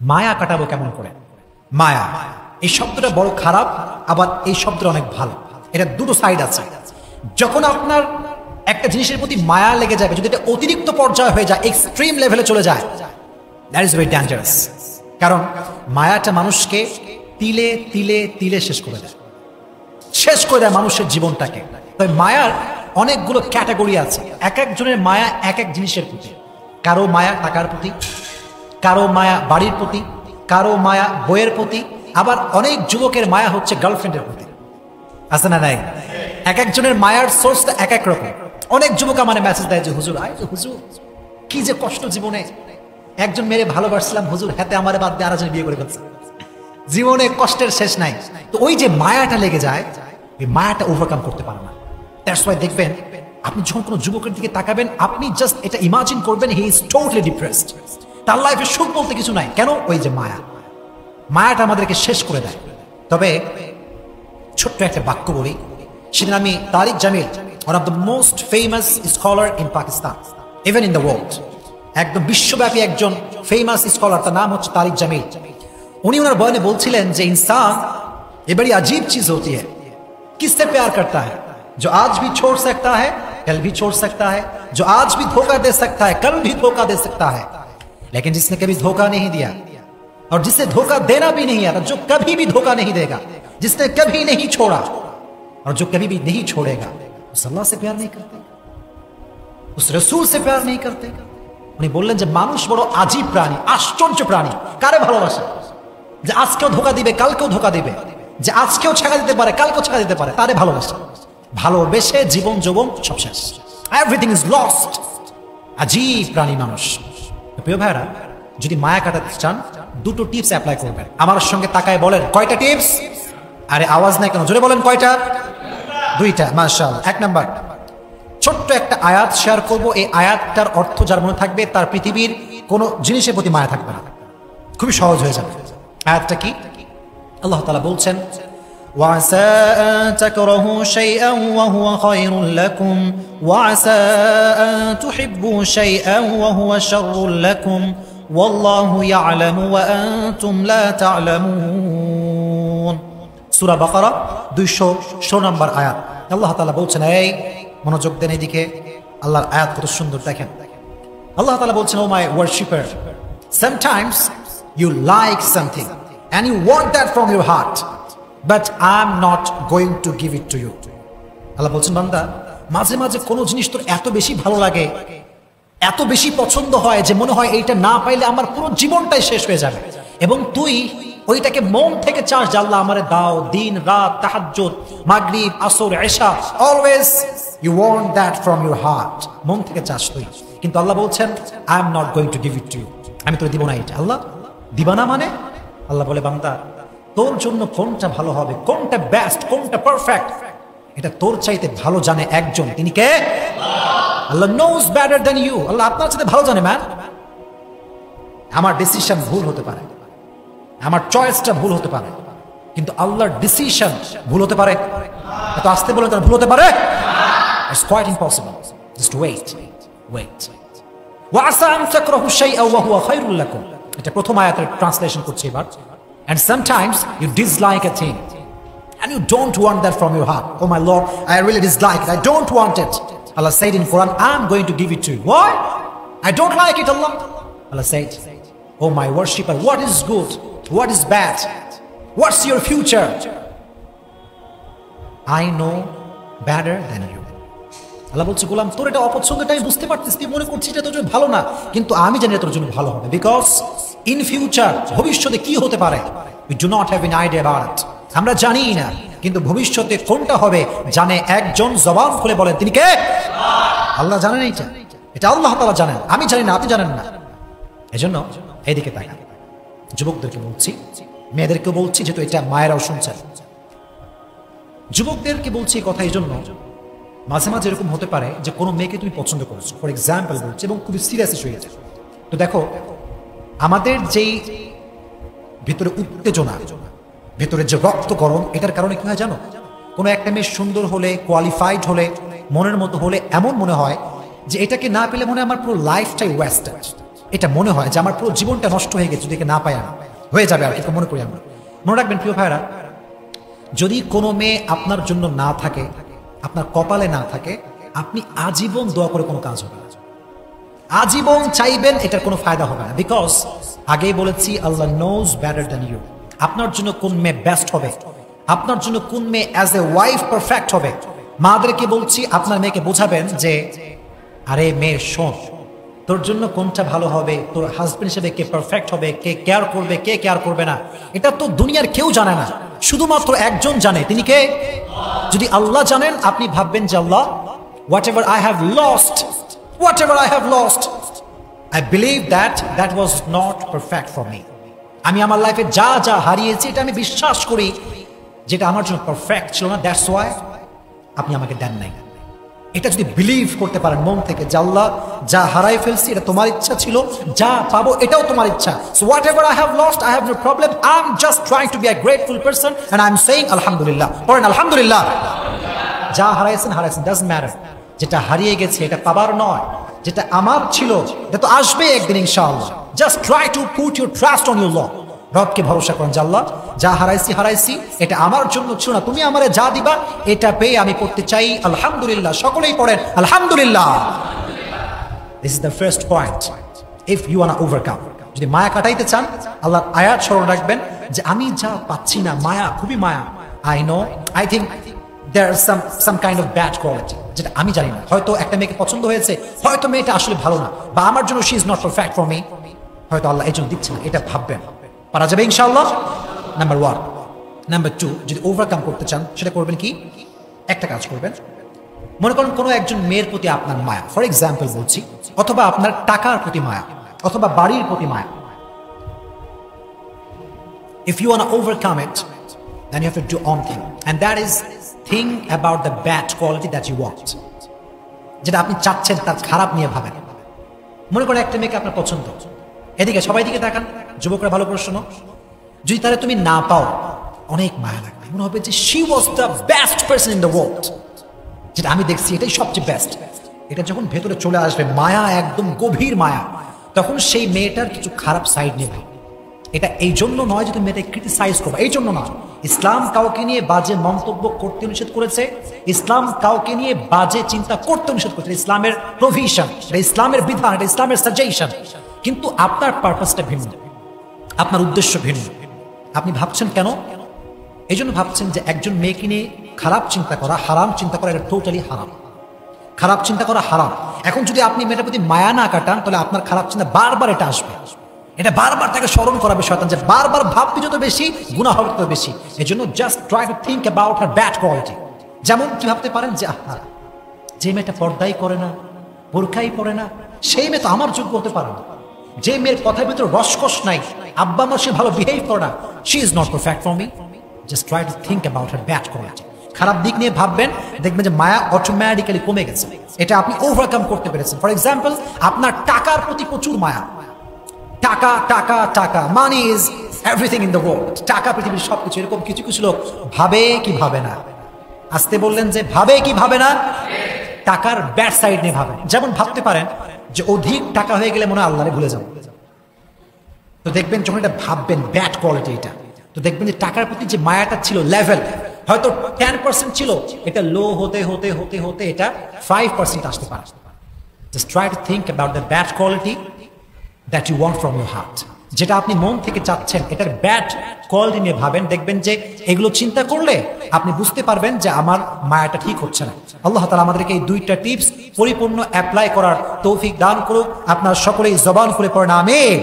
মায়া কাটাবো কেমন করে? মায়া এই শব্দটা বড় খারাপ, আবার এই শব্দটা অনেক ভালো। এটা দুটো সাইড আছে। যখন আপনার একটা জিনিসের প্রতি মায়া লেগে যাবে, যদি এটা অতিরিক্ত পর্যায়ে হয়ে যায়, এক্সট্রিম লেভেলে চলে যায়, দ্যাট ইজ ভেরি ডেঞ্জারাস। কারণ মায়াটা মানুষকে তিলে তিলে তিলে শেষ করে দেয়, শেষ করে দেয় মানুষের জীবনটাকে। তবে মায়ার অনেকগুলো ক্যাটাগরি আছে। এক একজনের মায়া এক এক জিনিসের প্রতি। কারো মায়া টাকার প্রতি, কারো মায়া বাড়ির প্রতি, কারো মায়া বইয়ের প্রতি, আবার অনেক যুবকের মায়া হচ্ছে গার্লফ্রেন্ডের প্রতি। আছে না নাই? এক একজনের মায়ার সোর্সটা এক এক রকম। অনেক যুবক আমার মেসেজ দেয় যে হুজুর, হুজুর কি যে কষ্ট জীবনে, একজন মেয়ে ভালোবাসছিলাম হুজুর, হাতে আমার বাদ দিয়ে আরেকজন বিয়ে করে ফেলছে, জীবনে কষ্টের শেষ নাই। তো ওই যে মায়াটা লেগে যায়, ওই মায়াটা ওভারকাম করতে পারে না। দ্যাটস ওয়াই দেখবেন আপনি যখন কোনো যুবকের দিকে তাকাবেন, আপনি জাস্ট এটা ইমাজিন করবেন হি ইজ টোটালি ডিপ্রেসড, তার লাইফে সুখ বলতে কিছু নাই। কেন? ওই যে মায়া, মায়াটা আমাদেরকে শেষ করে দেয়। তবে ছোট্ট একটা বাক্য বলি, সেদিন আমি Tariq Jameel, one of the most famous scholar in Pakistan, even in the world, একদম বিশ্বব্যাপী একজন ফেমাস স্কলার, তার নাম হচ্ছে তারিক জামিল। উনি ওনার বয়ানে বলছিলেন যে इंसान ये बड़ी अजीब चीज होती है, किससे प्यार करता है? जो आज भी छोड़ सकता है कल भी छोड़ सकता है, जो आज भी धोखा दे सकता है कल भी धोखा दे सकता है, लेकिन जिसने कभी धोखा नहीं दिया और जिसे धोखा देना भी नहीं आता, जो कभी भी धोखा नहीं देगा, जिसने कभी नहीं छोड़ा और जो कभी भी नहीं छोड़ेगा, उस अल्लाह से प्यार नहीं करते, उस रसूल से प्यार नहीं करते। উনি বললেন যে মানুষ বড় আজীব প্রাণী, আশ্চর্য প্রাণী। কারে ভালোবাসে? যে আজকেও ধোকা দিবে কালকেও ধোকা দিবে, যে আজকেও ছেঁকা দিতে পারে কালকেও ছেঁকা দিতে পারে, তারে ভালোবাসে। ভালোবেসে জীবন যৌবন সব শেষ, এভরিথিং ইজ লস্ট। আজীব প্রাণী মানুষ। প্রিয় ভাইরা, যদি মায়া কাটাতে চান, দুটো টিপস অ্যাপ্লাই করবেন। আমার সঙ্গে তাকায় বলেন কয়টা টিপস? আরে আওয়াজ নাই কেন? জোরে বলেন কয়টা? দুইটা। মাশাআল্লাহ। এক নাম্বার, ছোট্ট একটা আয়াত শেয়ার করব। এই আয়াতটার অর্থ যার মনে থাকবে তার পৃথিবীর কোনো জিনিসের প্রতি মায়া থাকবে না, খুবই সহজ হয়ে যাবে। আয়াতটা কি? আল্লাহ তাআলা বলছেন, وعسى أن تكرهوا شيئا وهو خير لكم وعسى أن تحبوا شيئا وهو شر لكم والله يعلم وأنتم لا تعلمون। সূরা বাকারা 216 নম্বর আয়াত। আল্লাহ তাআলা বলছেন, এই মনোযোগ দেন এদিকে, আল্লাহর আয়াত কত সুন্দর দেখেন। আল্লাহ তাআলা বলছেন, ও মাই worshipper, sometimes you like something and you want that from your heart, but I'm not going to give it to you. আল্লাহ বলছেন, বান্দা, মাঝে মাঝে কোনো জিনিস তোর এত বেশি ভালো লাগে, এত বেশি পছন্দ হয় যে মনে হয় এইটা না পাইলে আমার পুরো জীবনটাই শেষ হয়ে যাবে, এবং তুই ওইটাকে মন থেকে চাস যে আল্লাহ আমারে দাও, দিন রাত, তাহাজ্জুদ, মাগরিব, আসর, ইশা, always you want that from your heart, মন থেকে চাস তুই। কিন্তু আল্লাহ বলছেন, I am not going to give it to you, আমি তোরে দিব না এটা। আল্লাহ দিবা না মানে? আল্লাহ বলে, বান্দা, তোর জন্য কোনটা ভালো হবে, কোনটা বেস্ট, কোনটা পারফেক্ট, এটা তোর চাইতে ভালো জানে একজন। তিনি কে? আল্লাহ knows better than you। আল্লাহ আপনার চাইতে ভালো জানে। ম্যান, আমার ডিসিশন ভুল হতে পারে, আমার চয়েসটা ভুল হতে পারে, কিন্তু আল্লাহর ডিসিশন ভুল হতে পারে? এত আসতে বলে তার ভুল হতে পারে? It's quite impossible. Just wait. وَعَسَىٰ أَن تَكْرَهُوا شَيْئًا وَهُوَ خَيْرٌ لَكُمْ। এটা প্রথম আয়াতের ট্রান্সলেশন করছি এবার। And sometimes you dislike a thing and you don't want that from your heart. Oh my Lord, I really dislike it, I don't want it. Allah said in Quran, I'm going to give it to you. Why? I don't like it, Allah. Allah said, oh my worshipper, what is good, what is bad, what's your future? I know better than you. আল্লাহ বলছে, গোলাম, তোর এটা অপছন্দটা আমি বুঝতে পারতেছি, তুই মনে করছিস এটা তোর জন্য ভালো না, কিন্তু আমি জানি তোর জন্য ভালো হবে। বিকজ ইন ফিউচার, ভবিষ্যতে কি হতে পারে, we do not have an idea about it, আমরা জানি না, কিন্তু ভবিষ্যতে কোনটা হবে জানে একজন। জবান খুলে বলেন, তিনি কে? আল্লাহ জানেন। এটা আল্লাহ তাআলা জানেন, আমি জানি না, আপনি জানেন না। এজন্য এইদিকে তাকান। যুবকদেরকে বলছি, মেয়েদেরকে বলছি, যেহেতু এটা মায়েরাও শুনছেন। যুবকদেরকে বলছি কথা এই জন্য, মাঝে মাঝে এরকম হতে পারে যে কোনো মেয়েকে তুমি পছন্দ করেছো, ফর এক্সাম্পল বলছি, এবং খুবই সিরিয়াস ইস্যু হয়েছে। তো দেখো, আমাদের যেই ভিতরে উত্তেজনা, ভেতরে যে রক্ত গরম, এটার কারণে কি হয় জানো? কোনো একটা মেয়ে সুন্দর হলে, কোয়ালিফাইড হলে, মনের মতো হলে এমন মনে হয় যে এটাকে না পেলে মনে হয় আমার পুরো লাইফটাই ওয়েস্টেড, এটা মনে হয় যে আমার পুরো জীবনটা নষ্ট হয়ে গেছে যদি একে না পাই আমি, হয়ে যাবে আর কি মনে করি আমরা। মনে রাখবেন প্রিয় ভাইরা, যদি কোনো মেয়ে আপনার জন্য না থাকে, আপনার কপালে না থাকে, আপনি আজীবন দোয়া করে কোনো কাজ হবে না, আজীবন চাইবেন, এটার কোনো ফায়দা হবে না। বিকজ আগেই বলেছি, আল্লাহ নোজ বেটার দ্যান ইউ। আপনার জন্য কোন মেয়ে বেস্ট হবে, আপনার জন্য কোন মেয়ে অ্যাজ এ ওয়াইফ পারফেক্ট হবে। মাদেরকে বলছি, আপনার মেয়েকে বোঝাবেন যে আরে মেয়ে শোন, তোর জন্য কোনটা ভালো হবে, তোর হাজবেন্ড হিসেবে কে পারফেক্ট হবে, কে কেয়ার করবে, কে কেয়ার করবে না, এটা তো দুনিয়ার কেউ জানে না, শুধুমাত্র একজন জানে, তিনি কে? যদি আল্লাহ জানেন, আপনি ভাববেন যে আল্লাহ, whatever I have lost, I believe that was not perfect for me. আমি আমার লাইফে যা যা হারিয়েছি, এটা আমি বিশ্বাস করি যেটা আমার জন্য পারফেক্ট ছিল না, দ্যাটস ওয়াই আপনি আমাকে দেন নাই। এটা যদি বিলিভ করতে পারেন মন থেকে, যে আল্লাহ যা হারাই ফেলছি এটা তোমার ইচ্ছা ছিল, যা পাবো এটাও তোমার ইচ্ছা, so whatever I have lost, I have no problem, I'm just trying to be a grateful person and I'm saying alhamdulillah. পড়েন আলহামদুলিল্লাহ। যা হারাইছেন doesn't matter, যেটা হারিয়ে গেছে এটা পাবার নয়, যেটা আমার ছিল এটা তো আসবে একদিন ইনশাআল্লাহ। Just try to put your trust on your Lord. রবকে ভরসা করেন যে আল্লাহ যা হারাইছি এটা আমার জন্য ছিল না, তুমি আমারে যা দিবা এটা পেয়ে আমি করতে চাই আলহামদুলিল্লাহ। সকলেই পড়েন আলহামদুলিল্লাহ। This is the first point if you want to overcome. যদি মায়া কাটাইতে চান, আল্লাহর আয়াত স্মরণ রাখবেন যে আমি যা পাচ্ছি না, মায়া, খুবই মায়া। I know, I think there are some kind of bad quality, যেটা আমি জানি না। হয়তো একটা মেয়েকে পছন্দ হয়েছে, হয়তো মেয়েটা আসলে ভালো না, বা আমার জন্য she is not perfect for me, হয়তো আল্লাহ এই জন্য দিচ্ছে না, এটা ভাববেন। পারা যাবে ইনশাআল্লাহ। নাম্বার 1। নাম্বার 2, যদি ওভারকাম করতে চান সেটা করবেন কি? একটা কাজ করবেন, মনে করেন কোনো একজন মেয়ের প্রতি আপনার মায়া, ফর এক্সাম্পল বলছি, অথবা আপনার টাকার প্রতি মায়া, অথবা বাড়ির প্রতি মায়া। If you want to overcome it, then you have to do one thing, and that is think about the bad quality that you want, যেটা আপনি চাচ্ছেন তার খারাপ নিয়ে ভাবেন। মনে করেন একটা মেয়েকে আপনার পছন্দ, এদিকে সবাই দিকে তাকান, যুবকরা ভালো প্রশ্ন। যদি তারা তুমি না পাও, অনেক মায়া লাগবে, মনে হবে যে she was the best person in the world, যেটা আমি দেখছি এটাই সবচেয়ে বেস্ট। এটা যখন ভেতরে চলে আসবে মায়া, একদম গভীর মায়া, তখন সেই মেয়েটার কিছু খারাপ সাইড নেবে। এটা এই জন্য নয় যে তুমি মেয়েটাকে ক্রিটিসাইজ করবে, এই জন্য নয়। ইসলাম কাউকে নিয়ে বাজে মন্তব্য করতে নিষেধ করেছে, ইসলাম কাউকে নিয়ে বাজে চিন্তা করতে নিষেধ করেছে, ইসলামের প্রভিশন, এটা ইসলামের বিধান, এটা ইসলামের সাজেশন। কিন্তু আপনার পারপাসটা ভিন্ন, আপনার উদ্দেশ্য ভিন্ন। আপনি ভাবছেন কেন? এই জন্য ভাবছেন যে একজন মেয়েকে নিয়ে খারাপ চিন্তা করা, হারাম চিন্তা করা, এটা টোটালি হারাম। খারাপ চিন্তা করা হারাম। এখন যদি আপনি মেয়েটার প্রতি মায়া না কাটান, তাহলে আপনার খারাপ চিন্তা বারবার এটা আসবে, এটা বারবার তাকে স্মরণ করাবে শয়তান, যে বারবার ভাবতে যত বেশি গুনাহ হবে তত বেশি। এই জন্য just try to think about her bad quality. যেমন কি ভাবতে পারেন যে আহা, যে মেয়েটা পর্দাই করে না, বোরকাই পরে না, সেই মেয়ে তো আমার যোগ্য হতে পারে না। যে মেয়ের কথার ভিতরে রসকস নাই, আব্বা আমার সে ভালো বিহেভ করে না, she is not perfect for me. Just try to think about her bad quality. খারাপ দিক নিয়ে ভাববেন, দেখবেন যে মায়া অটোমেটিক্যালি কমে গেছে, এটা আপনি ওভারকাম করতে পেরেছেন। ফর এক্সাম্পল, আপনার টাকার প্রতি প্রচুর মায়া, টাকা টাকা টাকা, money is everything in the world, টাকা পৃথিবীর সবকিছু। এরকম কিছু কিছু লোক ভাবে কি ভাবে না, আসতে বললেন যে ভাবে কি ভাবে না, টাকার ব্যাড সাইড নিয়ে ভাবে। যেমন ভাবতে পারেন যে অধিক টাকা হয়ে গেলে মনে হয় আল্লাহরে ভুলে যাবো, তো দেখবেন যখন এটা ভাববেন ব্যাড কোয়ালিটি এটা, তো দেখবেন যে টাকার প্রতি যে মায়াটা ছিল লেভেল হয়তো 10% ছিল, এটা লো হতে হতে হতে হতে এটা 5% আসতে পারে। Just try to think about the bad quality that you want from your heart, যেটা আপনি মন থেকে চাচ্ছেন, এটার ব্যাড কোয়ালিটি নিয়ে ভাবেন। দেখবেন যে এগুলো চিন্তা করলে আপনি বুঝতে পারবেন যে আমার মায়াটা ঠিক হচ্ছে না। আল্লাহ তাআলা আমাদেরকে এই 2টা টিপস পরিপূর্ণ অ্যাপ্লাই করার তৌফিক দান করুক। আপনার সকলেই জবান করে পড়েন আমিন।